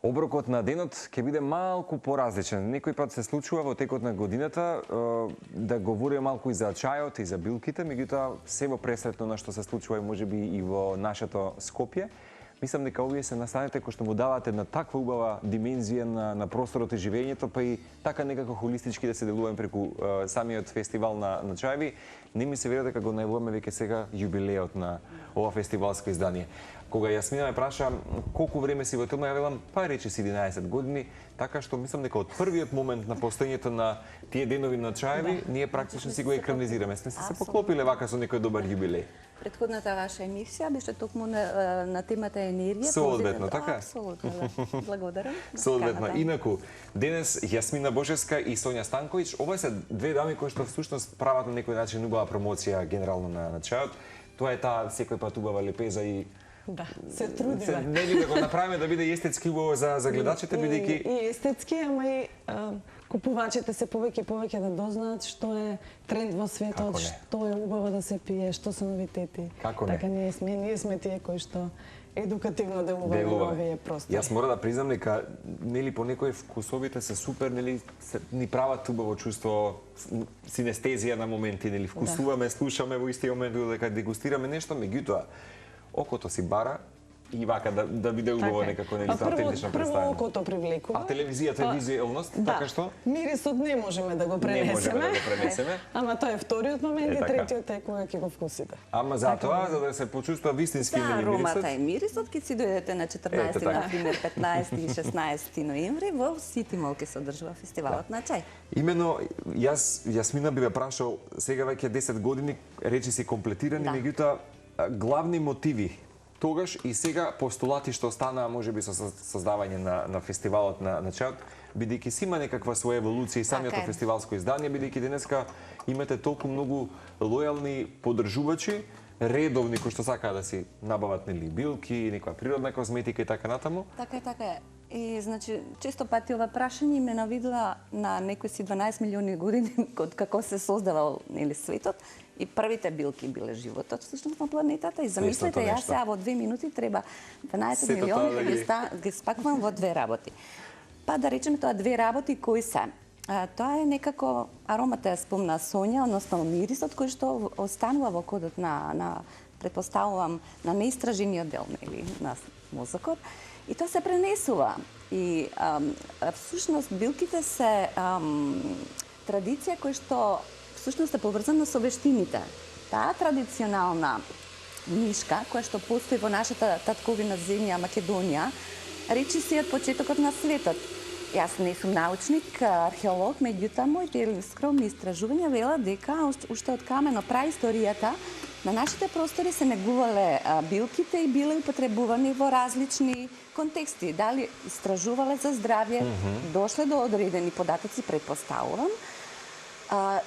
Оброкот на денот ќе биде малку поразличен. Некој пат се случува во текот на годината да говориме малку и за чајот и за билките, меѓутоа се во пресретно на што се случува и можеби и во нашето Скопје. Мислам дека овие се настаните кои што му даваат една таква убава димензија на просторот и живењето, па и така некако холистички да се делуваме преку самиот фестивал на чајви. Не ми се верува дека го најавуваме веќе сега јубилеот на ова фестивалско издание. Кога Јасмина ме праша колку време си во тоа, ја велам, па рече си 11 години, така што мислам дека од првиот момент на постоењето на тие денови на чајви, ние практично си го екранизираме. Сме се поклопиле вака со некој добар јубилеј. Предходната ваша емисија беше токму на темата енергија. Соодветно, така? Апсолутно, да. Благодарам. Соодветно. Инаку, денес Јасмина Божевска и Сонја Станковиќ, ова се две дами кои што всушност прават на некој начин убава промоција генерално на чајот. Тоа е таа секој пат убава лепеза и да, се трудиме. Нели да го направиме да биде естетски убаво за гледачите, бидејќи и естетски, ама и купувачите се повеќе и повеќе да дознаат што е тренд во светот, што е убаво да се пие, што се новитети. Како не? Така ние сме тие кои што едукативно делуваме во овие простори. Јас мора да признам дека нели по некои вкусовите се супер, нели ни прават убаво чувство, синестезија на моменти, нели вкусуваме, слушаме во истиот момент додека дегустираме нешто, меѓутоа окото си бара и вака да биде убаво некако нели автентично представено. Прво окото привлекува. А телевизијата е визуелност, така што? Мирисот не можеме да го пренесеме. Не можеме да го пренесеме. Ама тоа е вториот момент, и третиот е кога ќе го вкусите. Ама затоа за да се почувствува вистински мирисот. Да, аромата и мирисот ќе си дојдете на 14, например 15 и 16 ноември во Сити Мол ќе се одржува фестивалот на чај. Имено Јасмина би ве прашал сега веќе 10 години, речи си комплетирани, меѓутоа главни мотиви тогаш и сега постулати што останаа можеби со создавање на фестивалот на чајот, бидејќи си има некаква своја еволуција и самиот фестивалско издание, бидејќи денеска имате толку многу лојални поддржувачи, редовни кои што сакаат да си набават нели билки, некоја природна козметика и така натаму. Така е. И значи често пати ова прашање ме навидува на некои си 12 милиони години од како се создавал нели светот. И првите билки биле животот всушност на планетата. И замислете, јас сега во 2 минути треба 12 милиони да ги спаквам во 2 работи. Па да речеме тоа 2 работи кои се. Тоа е некако аромата ја спомна Сонја, односно мирисот кој што останува во кодот на претпоставувам на неистражениот дел нели на мозокот. И тоа се пренесува. И всушност билките се традиција која што всушност е поврзана со вештините. Таа традиционална нишка, која што постои во нашата татковина земја Македонија, речи си од почетокот на светот. Јас не сум научник, археолог, меѓутоа моите скромни истражувања велат дека уште од камено праисторијата на нашите простори се негувале билките и биле употребувани во различни контексти. Дали истражувале за здравје, дошле до одредени податоци, предпоставувам,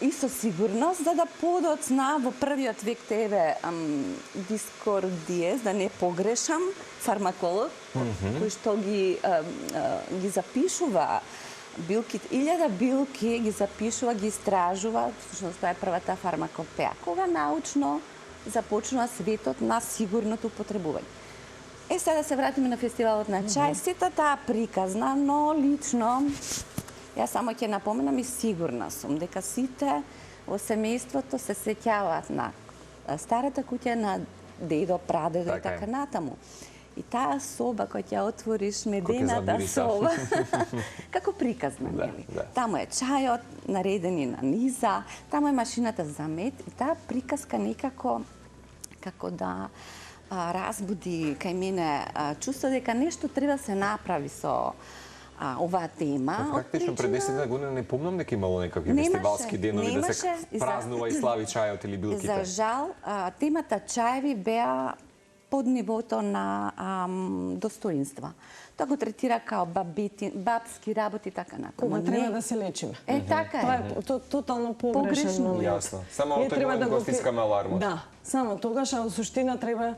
и со сигурност за да подоцна во првиот век тебе Дискордиес, да не погрешам, фармаколог, кој што ги запишува билките, 1000 билки ги запишува, ги истражува, всушност тоа е првата фармакопеја, кога научно започнува светот на сигурното употребување. Сега да се вратиме на фестивалот на чај, сета таа приказна, но лично јас само ќе напоменам и сигурна сум дека сите во семејството се сеќаваат на старата куќа на дедо, прадедо и така натаму. И таа соба која ќе отвориш, медената соба, како приказна, нели? Таму е чајот, наредени на низа, таму е машината за мед и таа приказка некако како да разбуди кај мене чувство дека нешто треба да се направи со оваа тема. Практично пред 10 години не помнам дека имало некакви фестивалски денови да се празнува и слави чајот или билките. За жал, темата чајви беа под нивото на достоинства. Тоа го третира као бабски работи и така натаму. Кога треба да се лечиме. Така е. Тоа е тотално погрешен момент. Јасно. Само од тоа го стискаме алармот. Да, само тогаш, а во суштина треба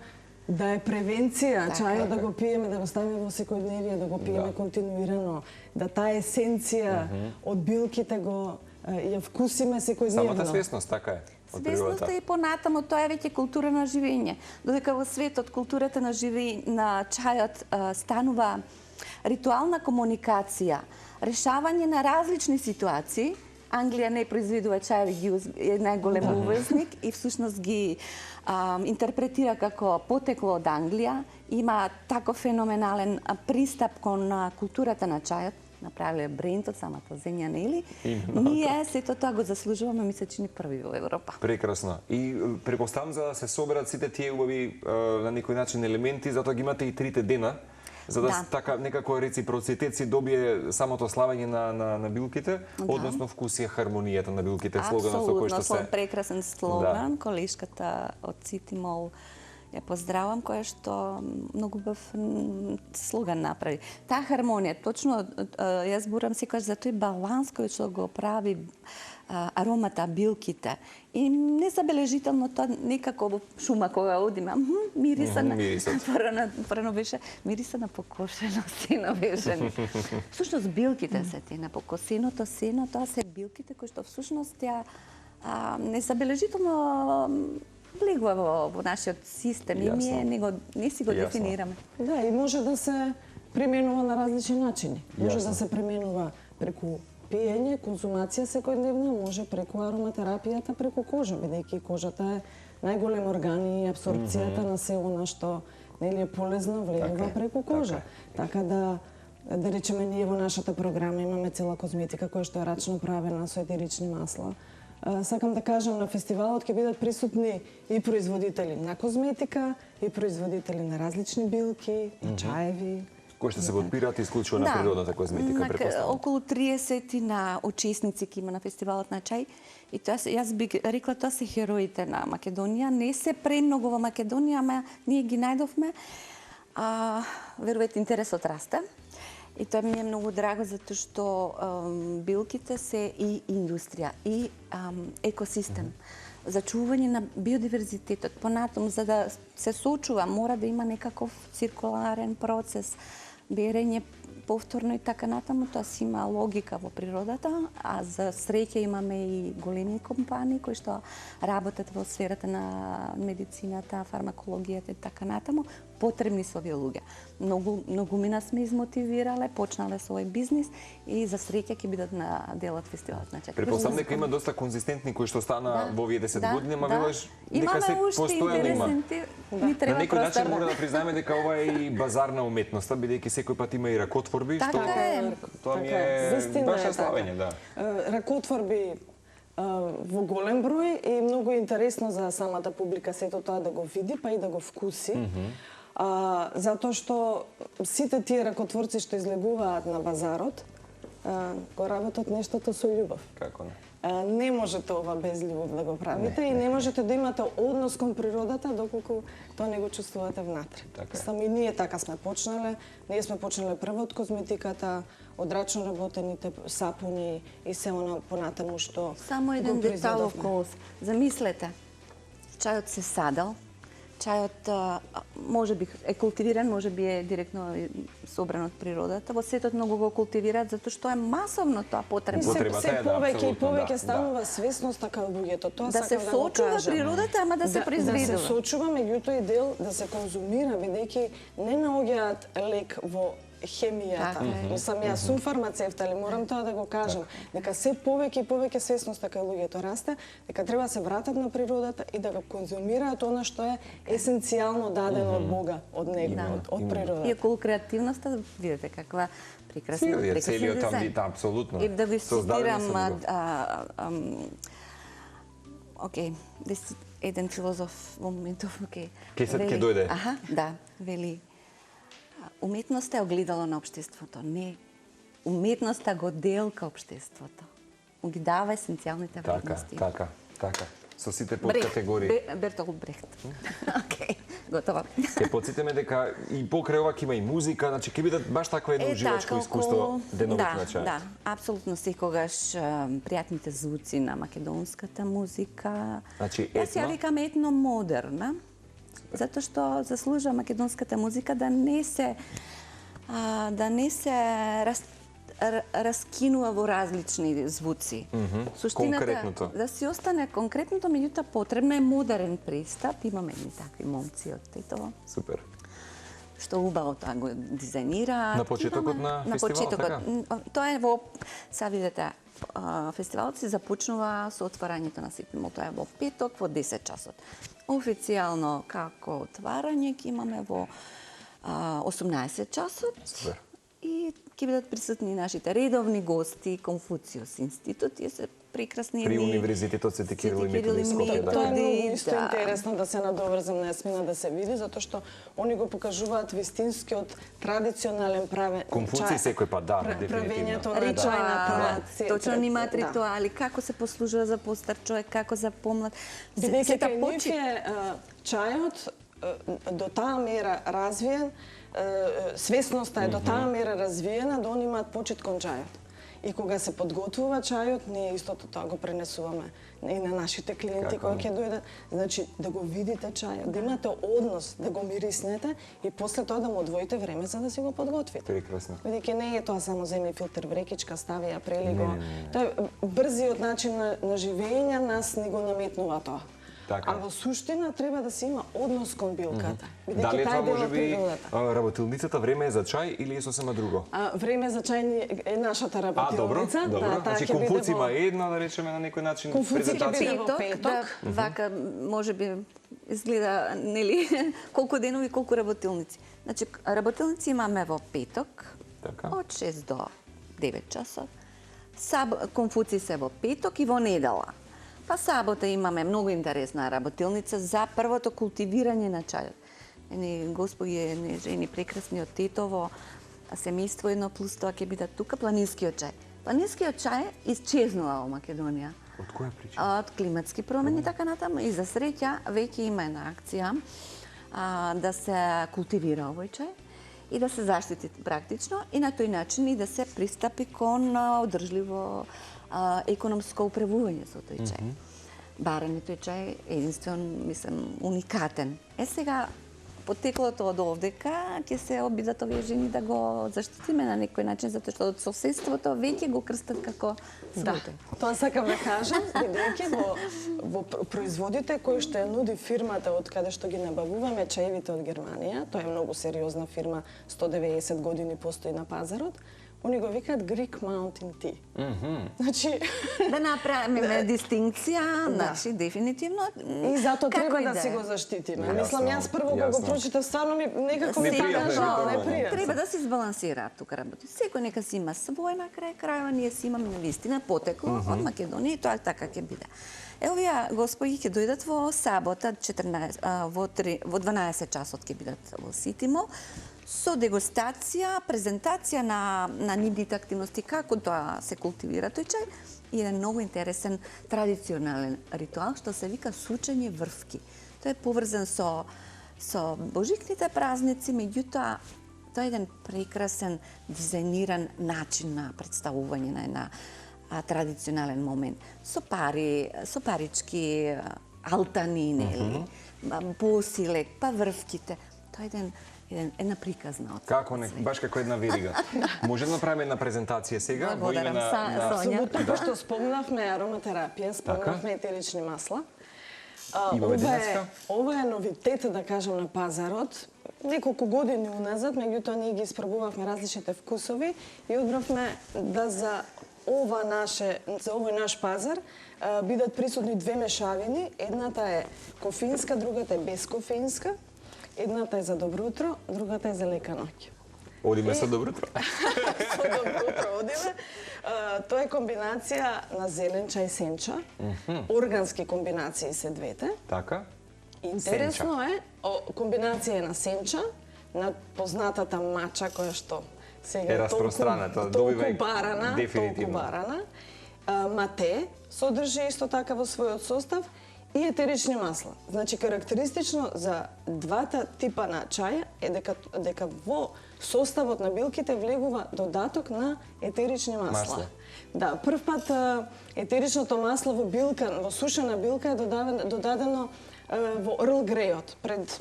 да е превенција, чајот да го пиеме, да го ставиме во секојдневие, да го пиеме континуирано, да таа есенција од билките го ја вкусиме секојдневно. Самата свесност, така е. Свесноста и понатаму, тоа е веќе култура на живење. Додека во светот културата на чајот станува ритуална комуникација, решавање на различни ситуации. Англија не произведува чаеви, е најголем увезник и всушност ги интерпретира како потекло од Англија. Има таков феноменален пристап кон културата на чајот. Направиле бренд од самата земја, нели? Ние сето тоа го заслужуваме, ми се чини први во Европа. Прекрасно. И препоставам за да се соберат сите тие убави на некој начин елементи, затоа ги имате и трите дена, за да така некако реципроцитет си добие самото славење на билките, односно вкус и хармонијата на билките, слоганот со кој што се... Апсолутно, прекрасен слоган, колешката од Ситимол ја поздравам, која што многу бев слоган направи. Таа хармонија, точно јас зборам секогаш за тој баланс кој што го прави аромата, билките. И незабележително тоа некако во шума кога одиме, мириса на... Прено беше мириса на покошено сено беше. Всушност билките се ти на покосеното сено, тоа се билките кои што всушност ја незабележително влегува во нашиот систем и ние не си го дефинираме. Да, и може да се применува на различни начини. Може да се применува преку пиење, конзумација секојдневна, може преку ароматерапијата, преку кожа, бидејќи кожата е најголем орган и апсорбцијата на се она што нели е полезно влегува преку кожа. Така да речеме ние во нашата програма имаме цела козметика која што е рачно правена со етерични масла. Сакам да кажам, на фестивалот ќе бидат присутни и производители на козметика, и производители на различни билки, на чаеви. Кои што се подпираат исклучиво на природната козметика, претпоставам. Околу 30 на учесници ќе има на фестивалот на чај. И тоа јас би рекла, тоа се хероите на Македонија. Не се премногу во Македонија, ама ние ги најдовме. Верувате, интересот расте. И тоа ми е многу драго, затоа што билките се и индустрија, и екосистем. Зачување на биодиверзитетот. Понатаму, за да се сочува, мора да има некаков циркуларен процес, берење повторно и така натаму, тоа си има логика во природата, а за среќа имаме и големи компании кои што работат во сферата на медицината, фармакологијата и така натаму, потребни се овие луѓе. Многумина сме измотивирале, почнале со овој бизнис и за среќа ќе бидат на дел од фестивалот на чај. Претпоставам дека има доста конзистентни кои што стана во овие 10 години, ама велаш дека се постојано има. На некој начин мора да признаеме дека ова е и базар на уметноста, бидејќи секој пат има и ракотворби, што тоа ми е баш славење, да. Ракотворби во голем број и многу интересно за самата публика сето тоа да го види, па и да го вкуси. Затоа што сите тие ракотворци што излегуваат на базарот, го работат нештото со љубов. Како не? Не можете ова без љубов да го правите и не можете да имате однос кон природата доколку тоа не го чувствувате внатре. Само и ние така сме почнале. Ние сме почнале прво од козметиката, од рачно работените сапуни и се она понатаму што само еден детал околу. Замислете, чајот се садал, чајот можеби е култивиран, можеби е директно собран од природата. Во светот многу го култивираат затоа што е масовно тоа потребно. Се повеќе и повеќе станува свесноста кај луѓето. Тоа да се сочува природата, ама да се произведува. Да се сочува, меѓутоа и дел да се конзумира, бидејќи не наоѓаат лек во хемијата. Но сам јас сум фармацевт, али морам тоа да го кажам, дека се повеќе и повеќе свесноста кај луѓето расте, дека треба да се вратат на природата и да го конзумираат она што е есенцијално дадено од Бога, од него, од природата. И околу креативноста, видите каква прекрасна целиот там вид, апсолутно. И да ви цитирам еден филозоф во моментов, Ке дојде. Да, вели уметноста е огледало на општеството. Не, уметноста го делка општеството. Ги дава есенцијалните вредности. Така. Со сите подкатегории. Бертолд Брехт. Океј, готово. Ке потсетиме дека и покрај ова ќе има и музика, значи ќе бидат баш такво едно уживачко искуство деновите на чајот. Да, апсолутно секогаш пријатните звуци на македонската музика. Значи јас ја викам етно-модерна. Затоа што заслужува македонската музика да не се раскинува во различни звуци. Конкретното. Да си остане конкретното, меѓутоа потребна е модерен пристап. Имаме и такви момци од Тетово. Супер. што убаво тоа го дизајнира. На почетокот на фестивал, така? Тоа е во, сега видите, фестивалот се започнува со отварањето на Сити Мол. Тоа е во петок во 10 часот. Официјално како отварање ќе имаме во 18 часот. Супер. И ќе бидат присутни нашите редовни гости, Конфуциус институт, тие се прекрасни. При Универзитетот Свети Кирил и Методи Скопје, да. Тоа е многу исто интересно да се надоврзам на Јасмина да се види, затоа што они го покажуваат вистинскиот традиционален Конфуций секој пат, да, правењето дефинитивно. на чај на палат. Точно имаат ритуали, како се послужува за постар човек, како за помлад. Бидејќи кај нив е чајот до таа мера развиен, свесноста е до таа мера развиена да они имаат почит кон чајот. И кога се подготвува чајот, ние истото тоа го пренесуваме и на нашите клиенти кои ќе дојдат. Значи, да го видите чајот, да имате однос, да го мириснете и после тоа да му одвоите време за да си го подготвите. Прекрасно. Бидејќи не е тоа само земи филтер врекичка, стави ја, прели го. Тоа е брзиот начин на живење, нас ни го наметнува тоа. Така. А во суштина треба да се има однос кон билката. Дали е тоа можеби работилницата време е за чај или е сосема друго? Време за чај е нашата работилница. Добро. Значи Конфуций има една, да речеме, на некој начин презентација. Петок, вака можеби изгледа, нели, колку денови, колку работилници. Значи, работилници имаме во петок, од 6 до 9 часот. Конфуций се во петок и во недела. Па сабота имаме многу интересна работилница за првото култивирање на чајот. Ени господи, жени прекрасни од Тетово, семејство едно плюс тоа ќе бидат тука, планинскиот чај. Планинскиот чај исчезнува во Македонија. Од која причина? Од климатски промени, така натаму. И за среќа, веќе има една акција да се култивира овој чај и да се заштити практично и на тој начин и да се пристапи кон одржливо економско управување со тој чај. Барем тој чај единствен, мислам, уникатен. Сега, потеклото од овдека, ќе се обидат овие жени да го заштитиме на некој начин, затоа што од соседството веќе го крстат како своје. Тоа сакам да кажам, бидејќи во производите кои што ја нуди фирмата од каде што ги набавуваме чаевите од Германија, тоа е многу сериозна фирма, 190 години постои на пазарот, они го викаат Greek Mountain Tea. Значи, да направиме дистинкција, значи дефинитивно. И затоа треба да си го заштитиме. Мислам, јас прво кога го прочитав, стварно ми некако ми непријатно. Треба да се избалансираат тука работи. Секој нека си има свој на крај крајот, ние си имаме навистина потекло од Македонија и тоа така ќе биде. Овие господи ќе дојдат во сабота 14 во 12 часот ќе бидат во Сити Мол со дегустација, презентација на нивните активности, како тоа се култивира тој чај и еден многу интересен традиционален ритуал што се вика сучење врвки. Тоа е поврзан со божикните празници, меѓутоа тоа е еден прекрасен дизајниран начин на представување на една традиционален момент. Со пари, со парички, алтани, нели, посилек, па врвките. Тоа е една приказна. Како не, баш како една верига. Може да направиме една презентација сега во име на Сонја. Тоа што спомнавме ароматерапија, спомнавме етерични масла. Ова е новитет, да кажам, на пазарот. Неколку години уназад, меѓутоа ние ги испробувавме различните вкусови и одбравме да за овој наш пазар бидат присутни две мешавини. Едната е кофеинска, другата е безкофеинска. Едната е за добро утро, другата е за лека ноќ. Одиме со добро утро. Со добро утро одиме. Тоа е комбинација на зелен чај сенча. Органски комбинации се двете. Така. Интересно е, комбинација е на сенча, на познатата мача која што сега е распространета, толку барана. Мате содржи исто така во својот состав и етерични масла. Значи, карактеристично за двата типа на чај е дека во составот на билките влегува додаток на етерични масла. Да, прв пат етеричното масло во билка, во сушена билка е додадено во Ерл Грејот пред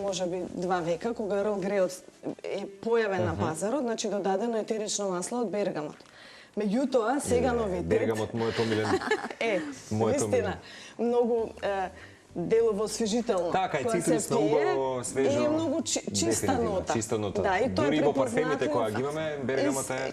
можеби 2 века, кога Ерл Грејот е појавен на пазарот, значи додадено етерично масло од бергамот. Меѓутоа, сега новитет... Бергамот, мојот омилен. Вистина, многу делово освежително. Така, и која се цитрусно, пие, убаво, свежо. И е многу чиста Дефинитивно, нота. чиста нота. Да, и тоа е Дури во парфемите препознатлив. која ги имаме, бергамота е...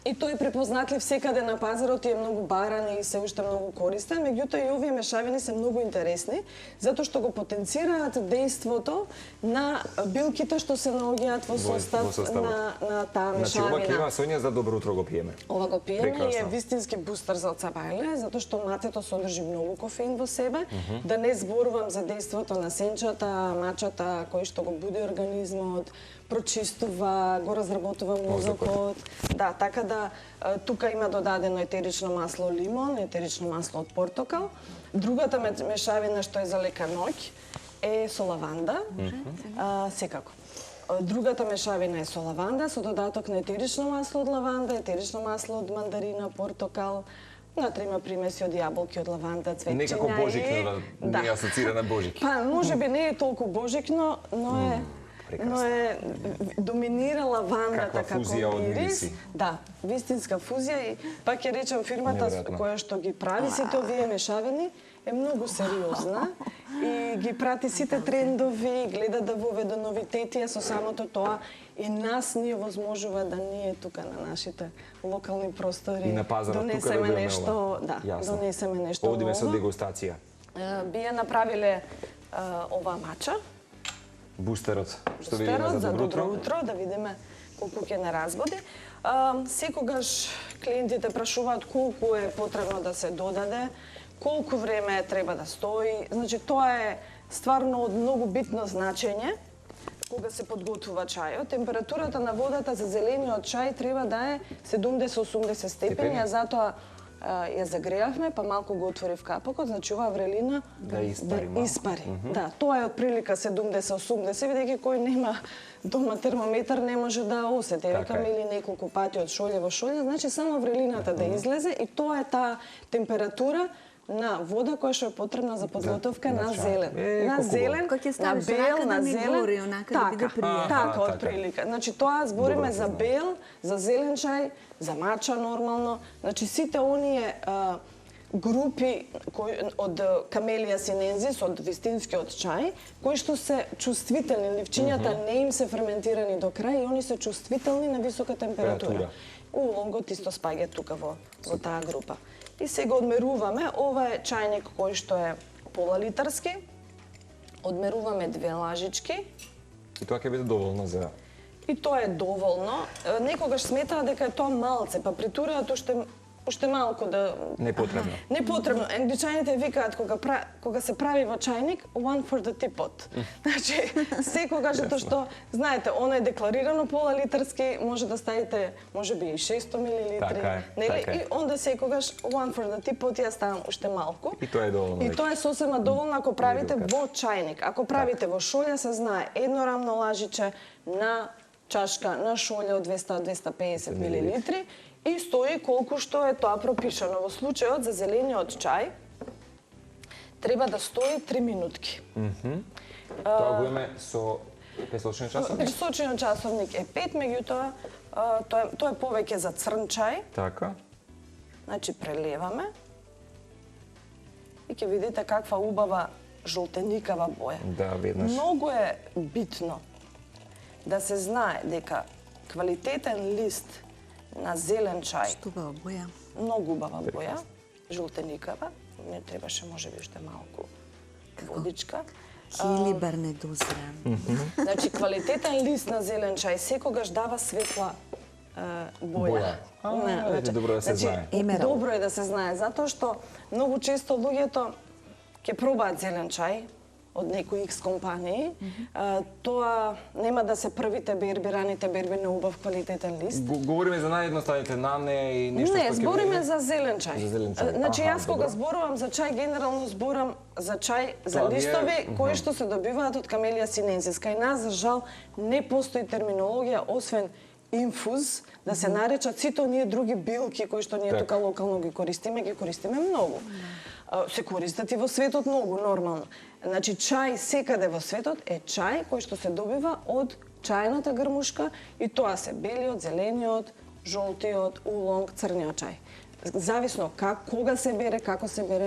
И тој е препознатлив секаде на пазарот и е многу баран и се уште многу користен, меѓутоа и овие мешавини се многу интересни, затоа што го потенцираат дејството на билките што се наоѓаат во состав на таа мешавина. Значи, ова пиеме, Сонја, за добро утро го пиеме. Ова го пиеме и е Прекрасно. вистински бустер за цабајле, затоа што матето содржи многу кофеин во себе. Да не зборувам за дејството на сенчата, мачата, кој што го буди организмот, прочистува, го разработува мозокот. Да, така да тука има додадено етерично масло лимон, етерично масло од портокал. Другата мешавина што е за лека ноќ е со лаванда. Секако. Другата мешавина е со лаванда, со додаток на етерично масло од лаванда, етерично масло од мандарина, портокал, внатре има примеси од јаболки, од лаванда, цвеќиња. Некако божикно да ни асоцира на божики. Па, можеби не е толку божикно, но е доминира лавандата како фузија од мирис. мириси. Да, вистинска фузија и пак ќе речем фирмата Неверојатно. која што ги прави сите овие мешавини е многу сериозна и ги прати сите трендови, гледа да воведе новитети, а со самото тоа и нас ни овозможува да ние тука на нашите локални простори И на пазарот тука да донесеме го имаме нешто, ова. да, Јасно. донесеме нешто Одиме со ново. дегустација. Би ја направиле ова мача. Бустерот, што видиме Бустерот за добро утро. да видиме колку ќе не разбуди. Секогаш клиентите прашуваат колку е потребно да се додаде, колку време треба да стои. Значи, тоа е стварно од многу битно значење кога се подготвува чајот. Температурата на водата за зелениот чај треба да е 70-80 степени, а затоа ја загреавме, па малку го отворив капокот, значи оваа врелина Да испари малку. испари. Да, тоа е отприлика 70-80, бидејќи кој нема дома термометар не може да осети. Така Викаме е. или неколку пати од шолја во шолја, значи само врелината да излезе и тоа е таа температура на вода која што е потребна за подготовка на на чај. зелен. На колку зелен, Кој ќе на ставиш бел, рака на да не зелен. гори, онака да биде пријатно. Така, така. отприлика. Значи тоа збориме Добро за се знае. бел, за зелен чај, за мача нормално. Значи сите оние групи од Камелија синензис, од вистинскиот чај, кои што се чувствителни, ливчињата не им се ферментирани до крај и они се чувствителни на висока температура. Улонгот исто спаѓа тука во таа група. И сега одмеруваме, ова е чајник кој што е пола литарски, одмеруваме 2 лажички, И тоа ќе биде доволно за... и тоа е доволно. Некогаш сметаа дека е тоа малце, па притураат уште малку да... Непотребно. Непотребно. Англичаните викаат кога се прави во чајник, one for the teapot. Значи, секогаш затоа што, знаете, она е декларирано пола литарски, може да ставите можеби и 600 мл. Така е, нели? така е. И onda секогаш one for the teapot ја ставам уште малку. И тоа е доволно И веќе. тоа е сосема доволно ако правите Видов во чајник. Ако правите во шолја, се знае едно рамно лажиче на чашка на шолја од 200-250 мл и стои колку што е тоа пропишано. Во случајот за зелениот чај треба да стои 3 минутки. Тоа го имаме со песочен часовник? Песочниот часовник е 5, меѓутоа тоа е повеќе за црн чај. Така. Значи прелеваме и ќе видите каква убава жолтеникава боја. Да, веднаш. Многу е битно да се знае дека квалитетен лист на зелен чај, Што убава боја. многу убава боја, жолтеникава, не требаше можеби уште малку водичка. Хилибар не дозран. Значи квалитетен лист на зелен чај секогаш дава светла боја. Боја. Ете, добро да се знае. Емерал. Добро е да се знае, затоа што многу често луѓето ќе пробаат зелен чај од некои X компании, тоа нема да се првите берби, раните берби на убав квалитетен лист. Говориме за наједноставните нане и нешто Не, што ќе збориме видиме? за зелен чај. За зелен чај. Значи Аха, јас кога добро. зборувам за чај, генерално зборам за чај, за Тоа ви е- листови кои што се добиваат од Камелија синензис. Кај нас, за жал, не постои терминологија освен инфуз, да се наречат сите оние други билки кои што ние Така. тука локално ги користиме многу. Се користат и во светот многу, нормално. Значи, чај секаде во светот е чај кој што се добива од чајната грмушка и тоа се белиот, зелениот, жолтиот, улонг, црниот чај. зависно кога се бере,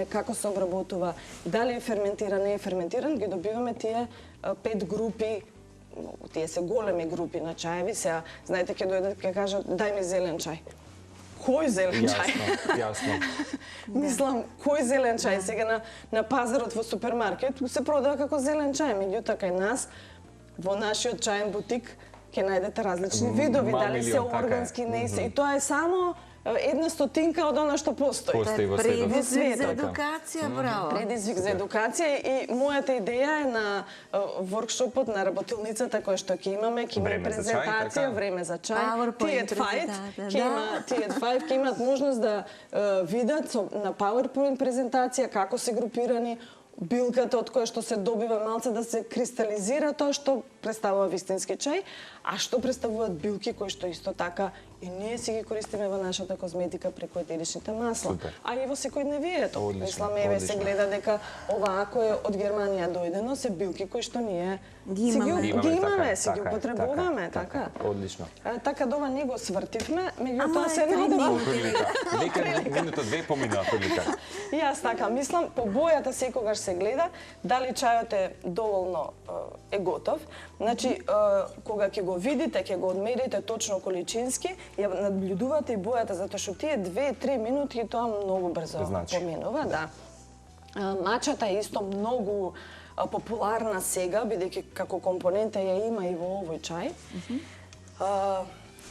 како се обработува, дали е ферментиран, не е ферментиран, ги добиваме тие 5 групи. Тие се големи групи на чаеви. Сега, знаете, ќе дојдат ќе кажат дај ми зелен чај. Кој зелен чај? Јасно. Мислам, кој зелен чај? Сега на пазарот во супермаркет се продава како зелен чај, меѓутоа кај нас во нашиот чаен бутик ќе најдете различни видови, дали се органски, не се. И тоа е само 1/100 од она што постои. Постои во светот. Предизвик за едукација, браво. Предизвик за едукација и мојата идеја е на воркшопот на работилницата која што ќе имаме, ќе има Време за чај, презентација, така? време за чај, PowerPoint Tiet 5 ќе имат можност да видат на PowerPoint презентација како се групирани билката од која што се добива малце да се кристализира тоа што представува вистински чај, а што представуваат билки кои што исто така и ние си ги користиме во нашата козметика преку етеричните масла. Супер. А и во секојдневието. Одлично, Мислам, еве се одлично. гледа дека ова ако е од Германија дојдено се билки кои што ние Ги имаме. си ги употребуваме, така. Одлично. Така да ова не го свртивме, Ама меѓутоа е се 3 надевам. минути. Вика минута 2 помина прилика. И јас така мислам, по бојата секогаш се гледа дали чајот е доволно е готов. Значи, кога ќе го видите, ќе го одмерите точно количински, ја наблюдувате и бојата, затоа што тие 2-3 минути и тоа многу брзо Значи. поминува, да. Мачата е исто многу популарна сега, бидејќи како компонента ја има и во овој чај.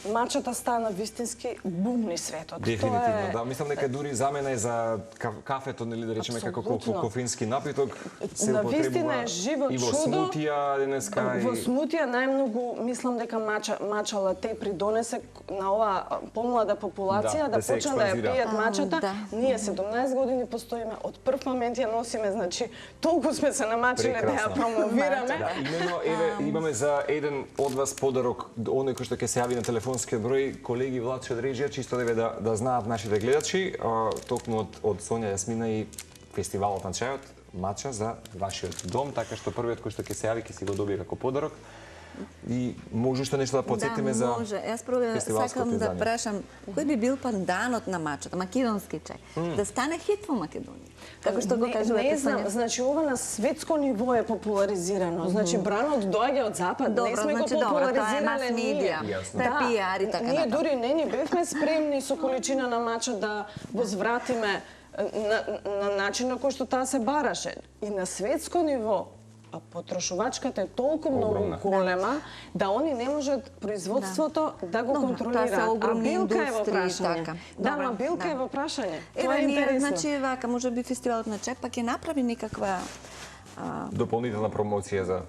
Мачата стана вистински бум низ светот. Дефинитивно, да. Мислам дека дури замена е за кафето, нели да речеме како Апсолутно. кофински напиток, се Навистина употребува е живо и во чудо. смутија денеска Во и смутија најмногу мислам дека мача лате придонесе на оваа помлада популација Да се почна да ја експанзира. пијат мачата. Да. Ние 17 години постоиме, од прв момент ја носиме, значи толку сме се намачиле да ја Прекрасно. промовираме. Да, имено, еве, имаме за еден од вас подарок, оној кој што ќе се јави на телефонскиот број, колеги Владче од режија, чисто да знаат нашите гледачи, токму од Сонја Јасмина и фестивалот на чајот, мача за вашиот дом, така што првиот кој што ќе се јави ќе си го добие како подарок. И може уште нешто да потсетиме за може. Јас прво фестивалското сакам да издание. прашам, кој би бил па данот на мачата, македонски чај, да стане хит во Македонија? Како што го кажувате, Не знам, Сонја? значи ова на светско ниво е популаризирано. Значи бранот доаѓа од запад, не Добро, сме го значи добро, тоа е популаризирале мас ние. медија, Јасно. тоа е пиар и така Ние натаму. дури не бевме спремни со количина на мача да возвратиме на начин на кој што таа се бараше. И на светско ниво потрошувачката е толку многу Огромна. голема да они не можат производството да го Добро, контролираат. тоа се огромни билка е во индустрии, прашање. така. Да, Добро, ма билка да. е во прашање. Тоа Еве е ние, интересно. значи вака, може би фестивалот на чај па ќе направи некаква дополнителна промоција за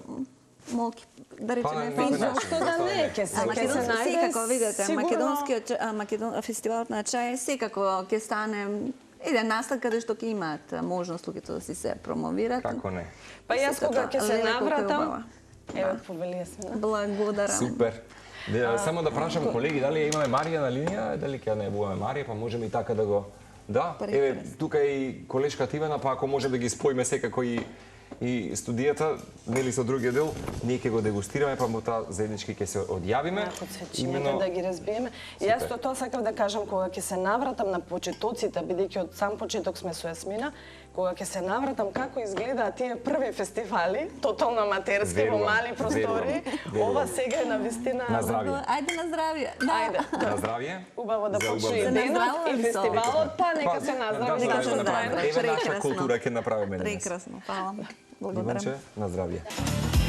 молки, да Па, речеме, на фин- некој начин. Зошто да не, ќе се најде. секако видите, сигурно- македонскиот фестивалот на чај секако ќе стане еден настан каде што ќе имаат можност луѓето да си се промовираат. како не. Па јас Сето кога тоа, ќе се леле, колку е навратам, убава. еве повели Јасмина. Благодарам. Супер. Само да прашам колеги, дали ја имаме Марија на линија, дали ќе ја најавуваме Марија, па можеме и така да го... Да, еве, тука е и колешката Ивана, па ако може да ги споиме секако и студијата, нели со другиот дел, ние ќе го дегустираме, па мута заеднички ќе се одјавиме. Ако цвечињата да ги разбиеме. И јас тоа сакав да кажам, кога ќе се навратам на почетоците, бидејќи од сам почеток сме со Јасмина, кога ќе се навратам како изгледаат тие први фестивали, тотално аматерски во Верувам, мали простори, верувам. ова сега е навистина... На здравје. Ајде на здравје. Да. Ајде. На здравје. Убаво да За почне убав и ден. денот и Наздравувам се фестивалот, па нека се да, наздрави, да, нека да, се да, здрави. направиме. Еве наша Прекрасно. култура ќе направиме денес. Прекрасно, фала. Благодарам. Иванче, на здравје.